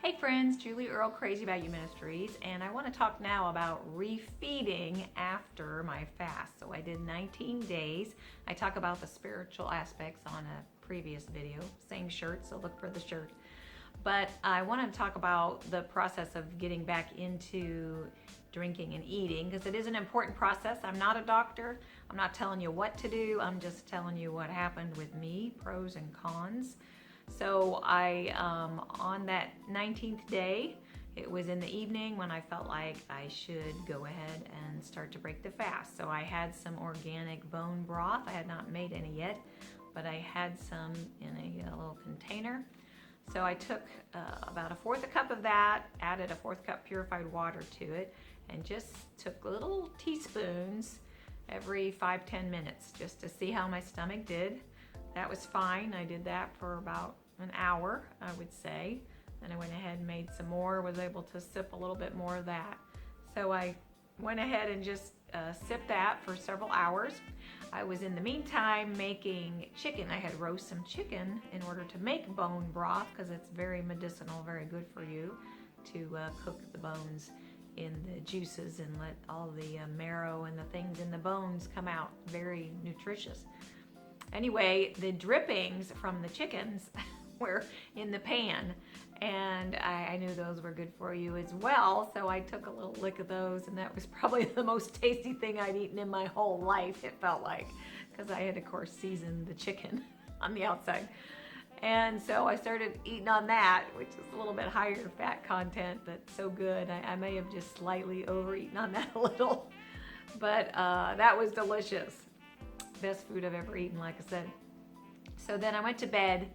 Hey friends, Julie Earl, Crazy About You Ministries, and I want to talk now about refeeding after my fast. So I did 19 days. I talk about the spiritual aspects on a previous video. Same shirt, so look for the shirt. But I want to talk about the process of getting back into drinking and eating because it is an important process. I'm not a doctor. I'm not telling you what to do. I'm just telling you what happened with me, pros and cons. So on that 19th day, it was in the evening when I felt like I should go ahead and start to break the fast. So I had some organic bone broth. I had not made any yet, but I had some in a little container. So I took about a fourth a cup of that, added a fourth cup purified water to it, and just took little teaspoons every 5-10 minutes just to see how my stomach did. That was fine. I did that for about an hour, I would say. Then I went ahead and made some more, was able to sip a little bit more of that. So I went ahead and just sipped that for several hours. I was in the meantime making chicken. I had roast some chicken in order to make bone broth because it's very medicinal, very good for you to cook the bones in the juices and let all the marrow and the things in the bones come out. Very nutritious. Anyway, the drippings from the chickens were in the pan, and I knew those were good for you as well, so I took a little lick of those, and that was probably the most tasty thing I'd eaten in my whole life, it felt like, because I had, of course, seasoned the chicken on the outside. And so I started eating on that, which is a little bit higher fat content, but so good. I may have just slightly overeaten on that a little, but that was delicious. Best food I've ever eaten, like I said. So then I went to bed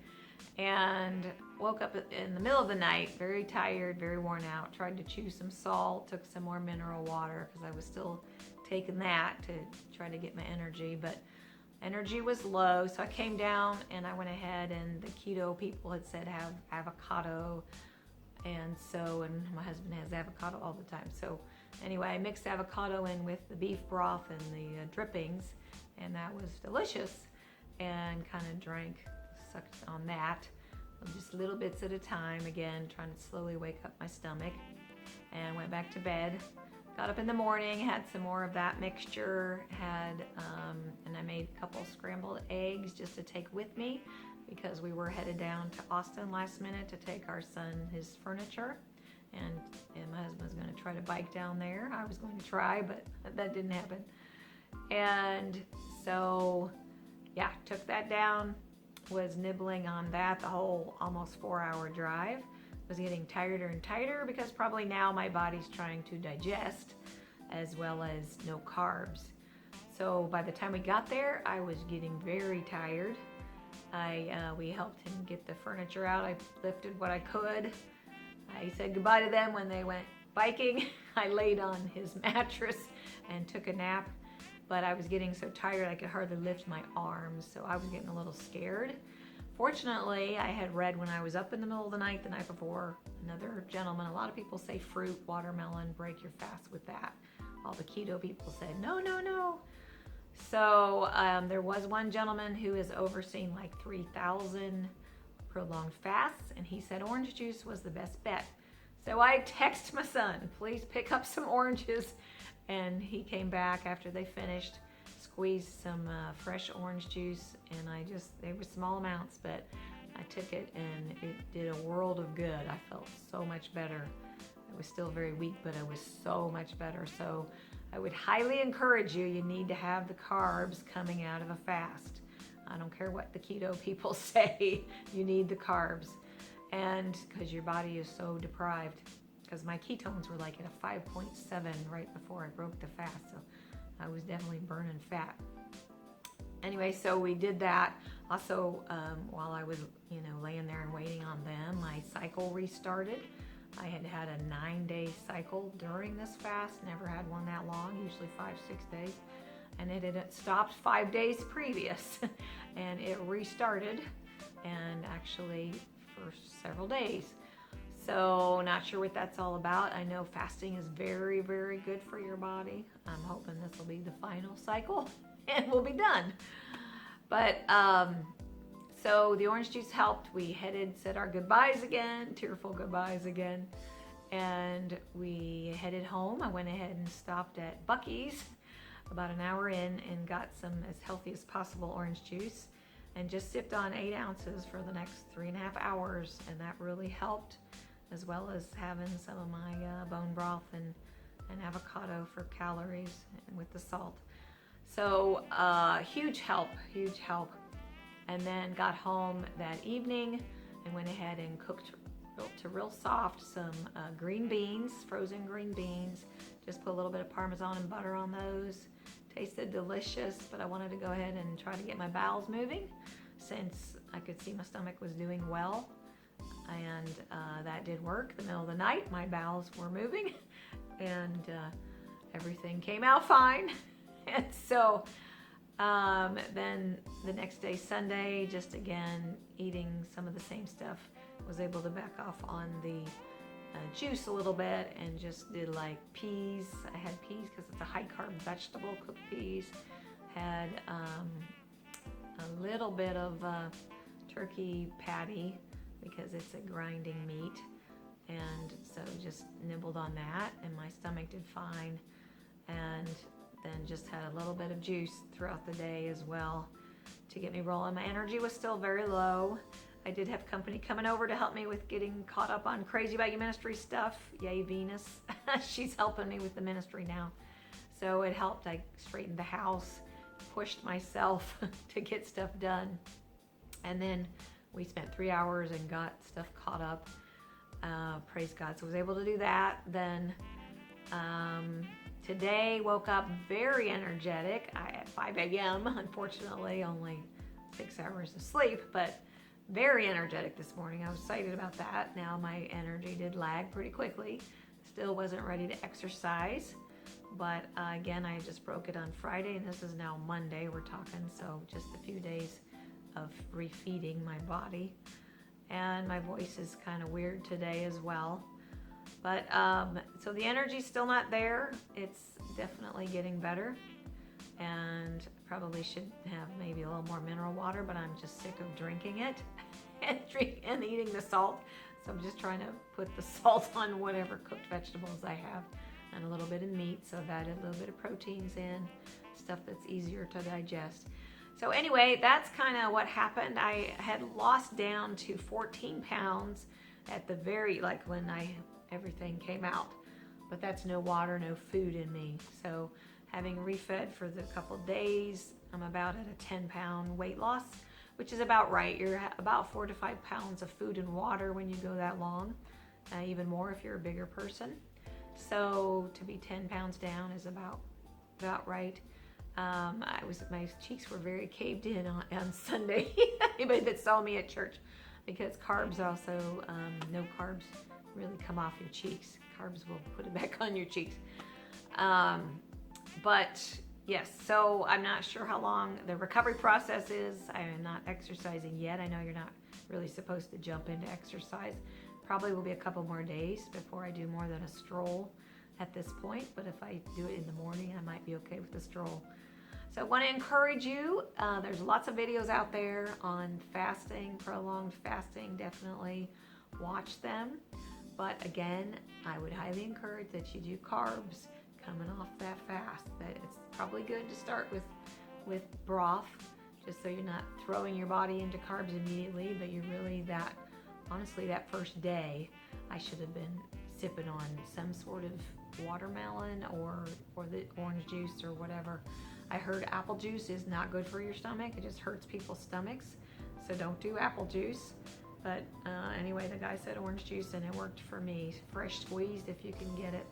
and woke up in the middle of the night, very tired, very worn out. Tried to chew some salt, took some more mineral water because I was still taking that to try to get my energy, but energy was low. So I came down and I went ahead, and the keto people had said have avocado, and my husband has avocado all the time. So anyway, I mixed avocado in with the beef broth and the drippings, and that was delicious, and kind of sucked on that, just little bits at a time, again, trying to slowly wake up my stomach, and went back to bed. Got up in the morning, had some more of that mixture, and I made a couple scrambled eggs just to take with me because we were headed down to Austin last minute to take our son his furniture, and my husband was going to try to bike down there. I was going to try, but that didn't happen. And so, yeah, took that down, was nibbling on that the whole almost 4-hour drive. Was getting tighter and tighter because probably now my body's trying to digest, as well as no carbs. So by the time we got there, I was getting very tired. We helped him get the furniture out. I lifted what I could. I said goodbye to them when they went biking. I laid on his mattress and took a nap. But I was getting so tired I could hardly lift my arms, so I was getting a little scared. Fortunately, I had read when I was up in the middle of the night the night before, another gentleman, a lot of people say fruit, watermelon, break your fast with that. All the keto people said, no, no, no. So there was one gentleman who has overseen like 3,000 prolonged fasts, and he said orange juice was the best bet. So I texted my son, please pick up some oranges. And he came back after they finished, squeezed some fresh orange juice, and they were small amounts, but I took it and it did a world of good. I felt so much better. I was still very weak, but I was so much better. So I would highly encourage you need to have the carbs coming out of a fast. I don't care what the keto people say, you need the carbs. And because your body is so deprived. Because my ketones were like at a 5.7 right before I broke the fast, so I was definitely burning fat. Anyway, so we did that. Also, while I was, laying there and waiting on them, my cycle restarted. I had had a 9-day cycle during this fast, never had one that long, usually 5-6 days. And it had stopped 5 days previous, and it restarted, and actually for several days. So not sure what that's all about. I know fasting is very, very good for your body. I'm hoping this will be the final cycle and we'll be done. But So the orange juice helped. We said our goodbyes again, tearful goodbyes again. And we headed home. I went ahead and stopped at Buc-ee's about an hour in and got some as healthy as possible orange juice and just sipped on 8 ounces for the next 3.5 hours. And that really helped, as well as having some of my bone broth and avocado for calories and with the salt. So huge help. And then got home that evening and went ahead and cooked to real soft some green beans, frozen green beans. Just put a little bit of Parmesan and butter on those. Tasted delicious, but I wanted to go ahead and try to get my bowels moving since I could see my stomach was doing well. And that did work. The middle of the night, my bowels were moving and everything came out fine. And so then the next day, Sunday, just again eating some of the same stuff, was able to back off on the juice a little bit and just did like peas. I had peas because it's a high carb vegetable, cooked peas. Had a little bit of turkey patty because it's a grinding meat. And so just nibbled on that and my stomach did fine. And then just had a little bit of juice throughout the day as well to get me rolling. My energy was still very low. I did have company coming over to help me with getting caught up on Crazy About You Ministry stuff. Yay, Venus. She's helping me with the ministry now. So it helped. I straightened the house, pushed myself to get stuff done. And then we spent 3 hours and got stuff caught up. Praise God. So I was able to do that. Then today woke up very energetic at 5 a.m. Unfortunately, only 6 hours of sleep, but very energetic this morning. I was excited about that. Now my energy did lag pretty quickly. Still wasn't ready to exercise, but again, I just broke it on Friday and this is now Monday we're talking, so just a few days of refeeding my body. And my voice is kind of weird today as well. But so the energy's still not there. It's definitely getting better. And probably should have maybe a little more mineral water, but I'm just sick of drinking it and eating the salt. So I'm just trying to put the salt on whatever cooked vegetables I have and a little bit of meat. So I've added a little bit of proteins in, stuff that's easier to digest. So anyway, that's kind of what happened. I had lost down to 14 pounds at the very, like when everything came out, but that's no water, no food in me. So having refed for the couple days, I'm about at a 10-pound weight loss, which is about right. You're about 4 to 5 pounds of food and water when you go that long, even more if you're a bigger person. So to be 10 pounds down is about right. My cheeks were very caved in on Sunday. Anybody that saw me at church, because carbs also, no carbs really come off your cheeks. Carbs will put it back on your cheeks. But yes, so I'm not sure how long the recovery process is. I am not exercising yet. I know you're not really supposed to jump into exercise. Probably will be a couple more days before I do more than a stroll at this point. But if I do it in the morning, I might be okay with the stroll. So I want to encourage you. There's lots of videos out there on fasting, prolonged fasting. Definitely watch them. But again, I would highly encourage that you do carbs coming off that fast. That it's probably good to start with broth, just so you're not throwing your body into carbs immediately, but you're really honestly, that first day, I should have been sipping on some sort of watermelon or the orange juice or whatever. I heard apple juice is not good for your stomach. It just hurts people's stomachs. So don't do apple juice. But anyway, the guy said orange juice and it worked for me. Fresh squeezed if you can get it.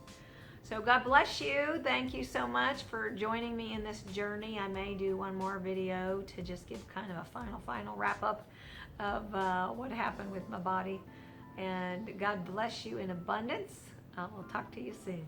So God bless you. Thank you so much for joining me in this journey. I may do one more video to just give kind of a final wrap up of what happened with my body. And God bless you in abundance. I will talk to you soon.